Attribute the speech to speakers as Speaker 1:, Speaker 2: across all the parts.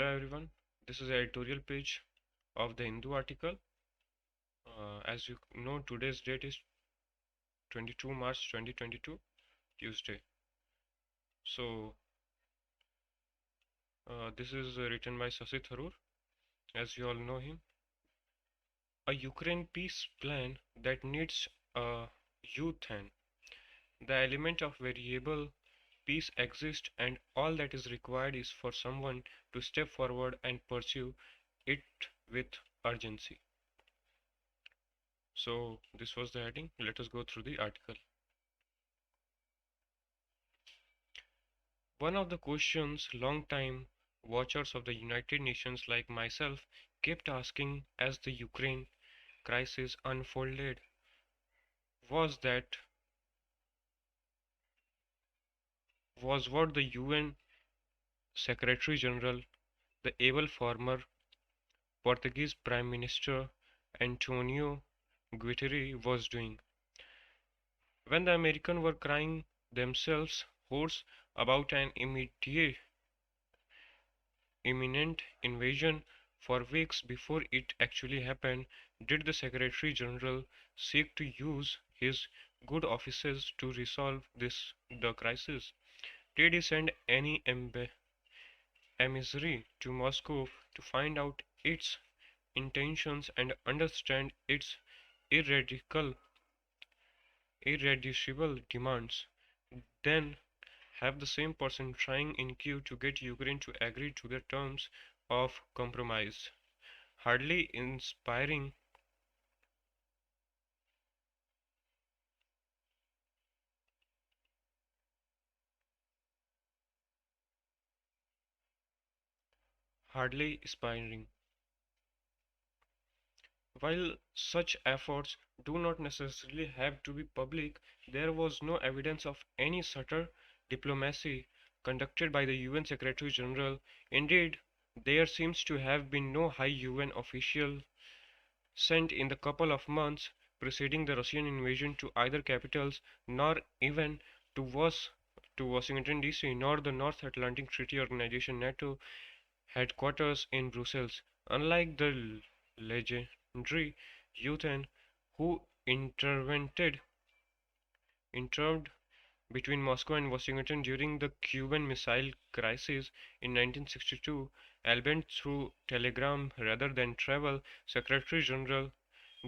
Speaker 1: Hello everyone, this is the editorial page of the Hindu article. As you know, today's date is 22 March 2022, Tuesday. So, this is written by Shashi Tharoor, as you all know him. A Ukraine peace plan that needs a U Thant. The element of variable peace exists, and all that is required is for someone to step forward and pursue it with urgency. So, this was the heading. Let us go through the article. One of the questions long-time watchers of the United Nations like myself kept asking as the Ukraine crisis unfolded was what the UN Secretary-General, the able former Portuguese Prime Minister António Guterres was doing. When the Americans were crying themselves hoarse about an imminent invasion for weeks before it actually happened, did the Secretary General seek to use his good offices to resolve the crisis? Did he send any emissary to Moscow to find out its intentions and understand its irradical, irreducible demands? Then have the same person trying in Kyiv to get Ukraine to agree to the terms of compromise. Hardly inspiring. Hardly inspiring. While such efforts do not necessarily have to be public, there was no evidence of any subtle diplomacy conducted by the UN Secretary General. Indeed, there seems to have been no high UN official sent in the couple of months preceding the Russian invasion to either capitals, nor even to, Was- to Washington DC, nor the North Atlantic Treaty Organization NATO headquarters in Brussels. Unlike the legendary U Thant, who intervened between Moscow and Washington during the Cuban Missile Crisis in 1962, albeit through telegram rather than travel, Secretary General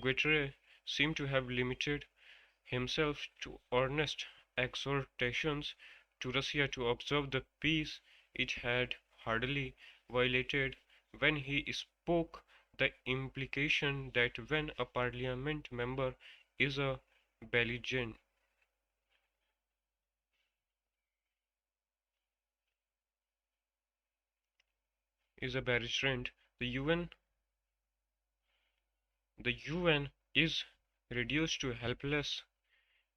Speaker 1: Guterres seemed to have limited himself to earnest exhortations to Russia to observe the peace it had hardly violated. When he spoke, the implication that when a parliament member is a belligerent belligerent, the UN is reduced to helpless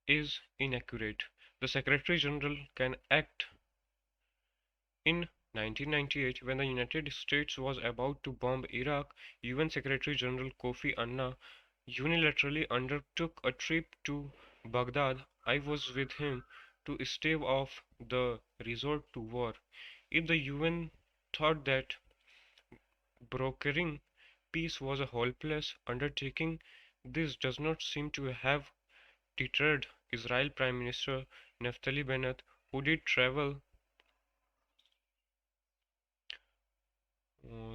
Speaker 1: is inaccurate. The Secretary General can act. In 1998, when the United States was about to bomb Iraq, UN Secretary General Kofi Annan unilaterally undertook a trip to Baghdad. I was with him to stave off the resort to war. If the UN thought that brokering peace was a hopeless undertaking, this does not seem to have deterred Israel Prime Minister Naftali Bennett, who did travel.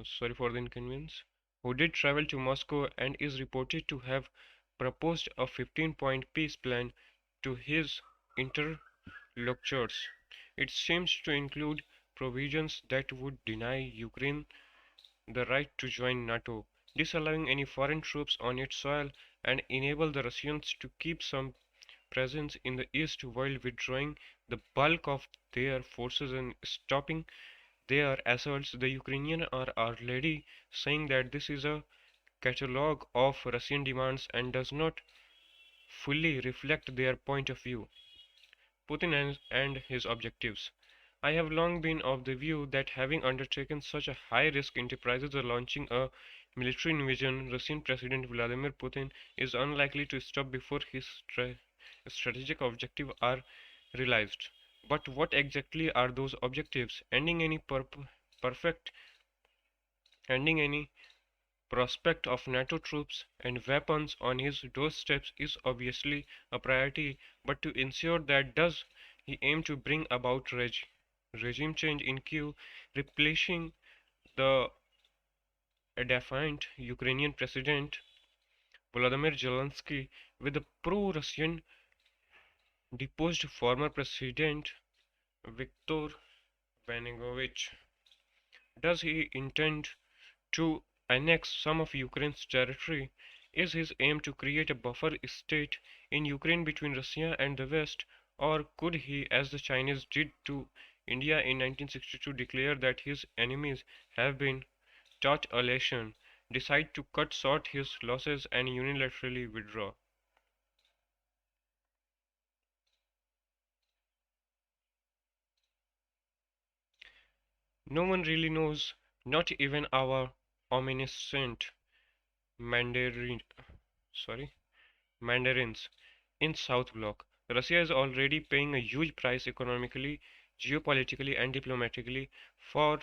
Speaker 1: Sorry for the inconvenience. Who did travel to Moscow and is reported to have proposed a 15-point peace plan to his interlocutors. It seems to include provisions that would deny Ukraine the right to join NATO, disallowing any foreign troops on its soil, and enable the Russians to keep some presence in the east while withdrawing the bulk of their forces and stopping their assaults. The Ukrainians are already saying that this is a catalogue of Russian demands and does not fully reflect their point of view. Putin and his objectives. I have long been of the view that having undertaken such a high risk enterprise as launching a military invasion, Russian President Vladimir Putin is unlikely to stop before his strategic objectives are realized. But what exactly are those objectives? Ending any perfect Ending any prospect of NATO troops and weapons on his doorsteps is obviously a priority, but to ensure that does he aim to bring about regime change in Kyiv, replacing the defiant Ukrainian President Volodymyr Zelensky with the pro-Russian deposed former President Viktor Yanukovych. Does he intend to annex some of Ukraine's territory? Is his aim to create a buffer state in Ukraine between Russia and the West, or could he, as the Chinese did to India in 1962, declare that his enemies have been taught a lesson, decide to cut short his losses and unilaterally withdraw? No one really knows, not even our omniscient Mandarin, sorry, Mandarins in South Bloc. Russia is already paying a huge price economically, geopolitically, and diplomatically for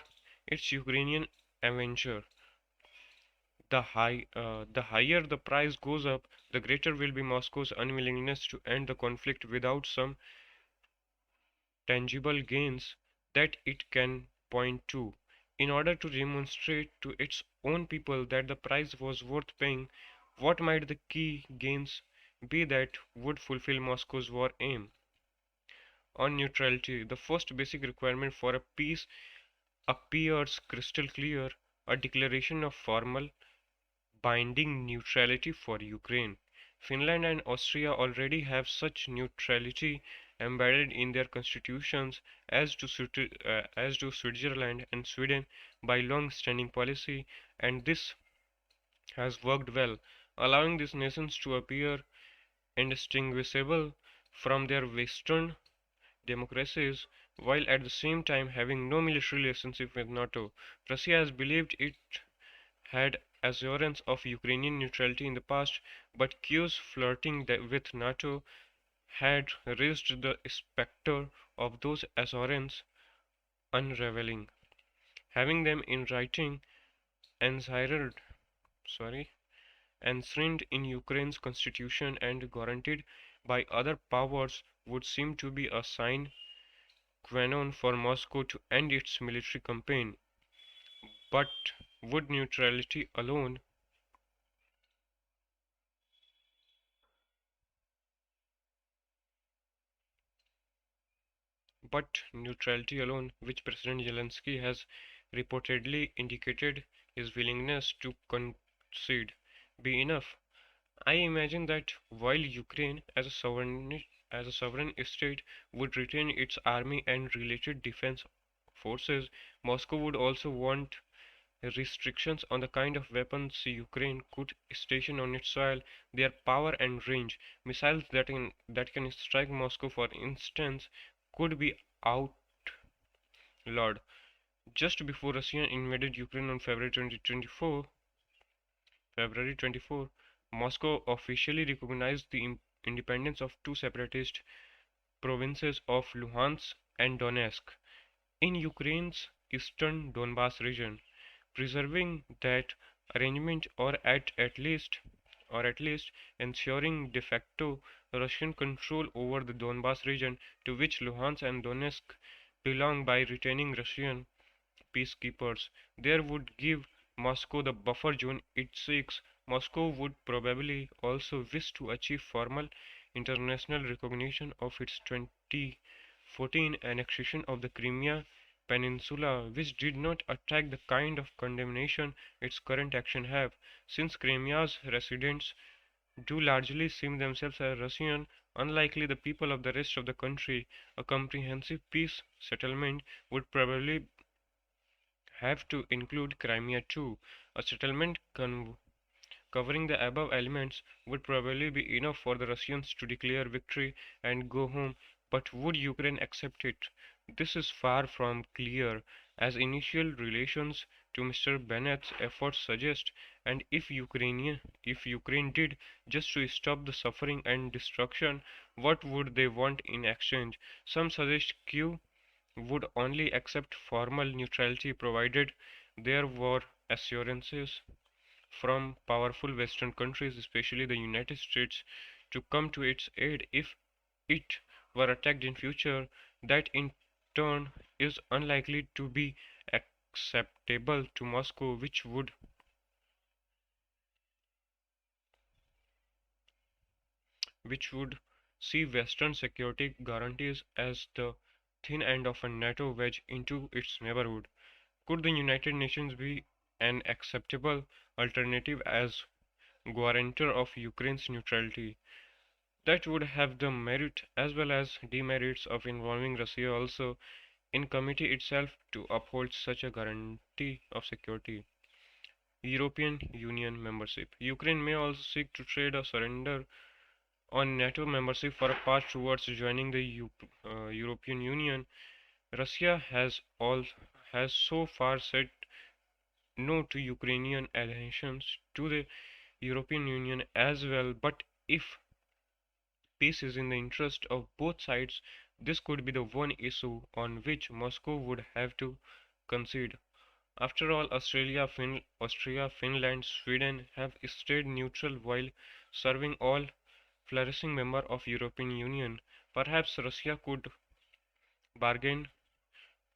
Speaker 1: its Ukrainian adventure. The higher the price goes up, the greater will be Moscow's unwillingness to end the conflict without some tangible gains that it can point to. In order to demonstrate to its own people that the price was worth paying, what might the key gains be that would fulfill Moscow's war aim? On neutrality, the first basic requirement for a peace appears crystal clear, a declaration of formal binding neutrality for Ukraine. Finland and Austria already have such neutrality embedded in their constitutions, as do Switzerland and Sweden by long-standing policy, and this has worked well, allowing these nations to appear indistinguishable from their Western democracies, while at the same time having no military relationship with NATO. Russia has believed it had assurance of Ukrainian neutrality in the past, but Kyiv's flirting with NATO had raised the specter of those assurances unraveling. Having them in writing, enshrined, sorry, enshrined in Ukraine's constitution and guaranteed by other powers would seem to be a sign qua non for Moscow to end its military campaign. But would neutrality alone But neutrality alone, which President Zelensky has reportedly indicated his willingness to concede, be enough? I imagine that while Ukraine, as a sovereign state, would retain its army and related defense forces, Moscow would also want restrictions on the kind of weapons Ukraine could station on its soil, their power and range. Missiles that can strike Moscow, for instance, could be outlawed. Just before Russia invaded Ukraine on February 24, Moscow officially recognized the independence of two separatist provinces of Luhansk and Donetsk in Ukraine's eastern Donbas region. Preserving that arrangement or at least ensuring de facto Russian control over the Donbas region to which Luhansk and Donetsk belong by retaining Russian peacekeepers. There would give Moscow the buffer zone it seeks. Moscow would probably also wish to achieve formal international recognition of its 2014 annexation of the Crimea Peninsula, which did not attract the kind of condemnation its current action have, since Crimea's residents do largely see themselves as Russian, unlikely the people of the rest of the country. A comprehensive peace settlement would probably have to include Crimea too. A settlement covering the above elements would probably be enough for the Russians to declare victory and go home, but would Ukraine accept it? This is far from clear, as initial relations to Mr. Bennett's efforts suggest, and if Ukraine did just to stop the suffering and destruction, what would they want in exchange? Some suggest Kyiv would only accept formal neutrality provided there were assurances from powerful Western countries, especially the United States, to come to its aid if it were attacked in future. That in turn is unlikely to be acceptable to Moscow, which would see Western security guarantees as the thin end of a NATO wedge into its neighborhood. Could the United Nations be an acceptable alternative as guarantor of Ukraine's neutrality? That would have the merit as well as demerits of involving Russia also in committee itself to uphold such a guarantee of security. European Union membership. Ukraine may also seek to trade or surrender on NATO membership for a path towards joining the European Union. Russia has so far said no to Ukrainian adhesion to the European Union as well, but if peace is in the interest of both sides, this could be the one issue on which Moscow would have to concede. After all, Austria, Finland, Sweden have stayed neutral while serving all flourishing member of European Union. Perhaps Russia could bargain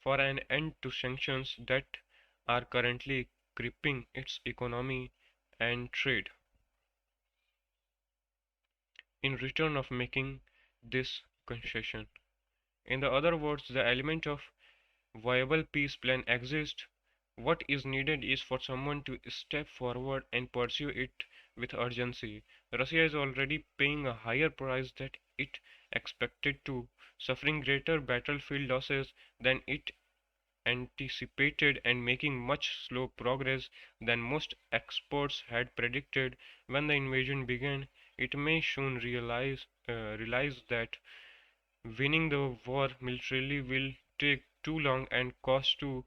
Speaker 1: for an end to sanctions that are currently crippling its economy and trade in return of making this concession. In the other words, the element of viable peace plan exists. What is needed is for someone to step forward and pursue it with urgency. Russia is already paying a higher price than it expected to, suffering greater battlefield losses than it anticipated and making much slow progress than most experts had predicted when the invasion began. It may soon realize that winning the war militarily will take too long and cost too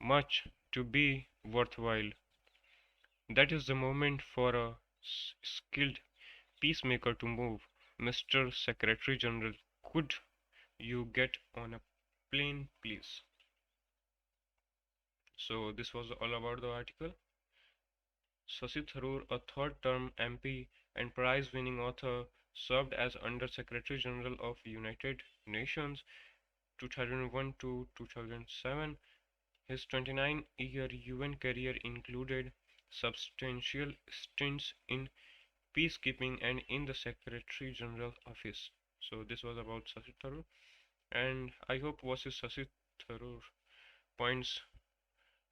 Speaker 1: much to be worthwhile. That is the moment for a skilled peacemaker to move. Mr. Secretary General, could you get on a plane, please? So, this was all about the article. Shashi Tharoor, a third term MP and prize winning author, served as Under Secretary General of United Nations 2001 to 2007. His 29-year UN career included substantial stints in peacekeeping and in the Secretary General office. So this was about Shashi Tharoor, and I hope what is Shashi Tharoor points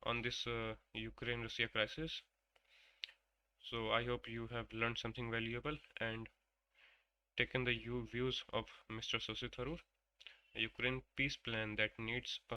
Speaker 1: on this Ukraine-Russia crisis. So I hope you have learned something valuable and taken the views of Mr. Shashi Tharoor. A Ukraine peace plan that needs a